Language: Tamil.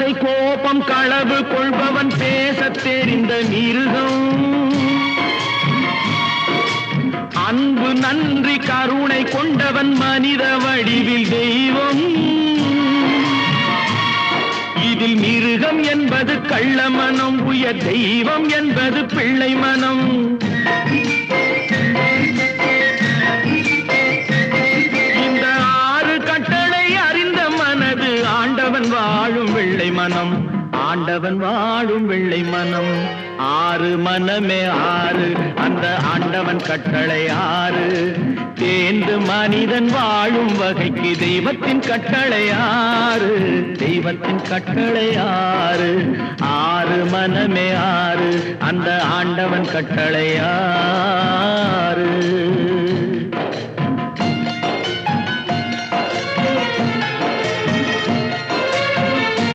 ஆசை கோபம் களவு கொள்பவன் பேசத் தெரிந்த மிருகம். அன்பு நன்றி கருணை கொண்டவன் மனித வடிவில் தெய்வம். இதில் மிருகம் என்பது கள்ள மனம், உயர் தெய்வம் என்பது பிள்ளை மனம். இந்த 6 கட்டளை அறிந்த மனது ஆண்டவன் வாழும் வெள்ளை மனம், ஆண்டவன் வாழும் வெள்ளை மனம். 6 மனமே 6, அந்த ஆண்டவன் கட்டளை 6. தேர்ந்து மனிதன் வாழும் வகைக்கு தெய்வத்தின் கட்டளை 6, தெய்வத்தின் கட்டளை 6. 6 மனமே 6, அந்த ஆண்டவன் கட்டளை 6.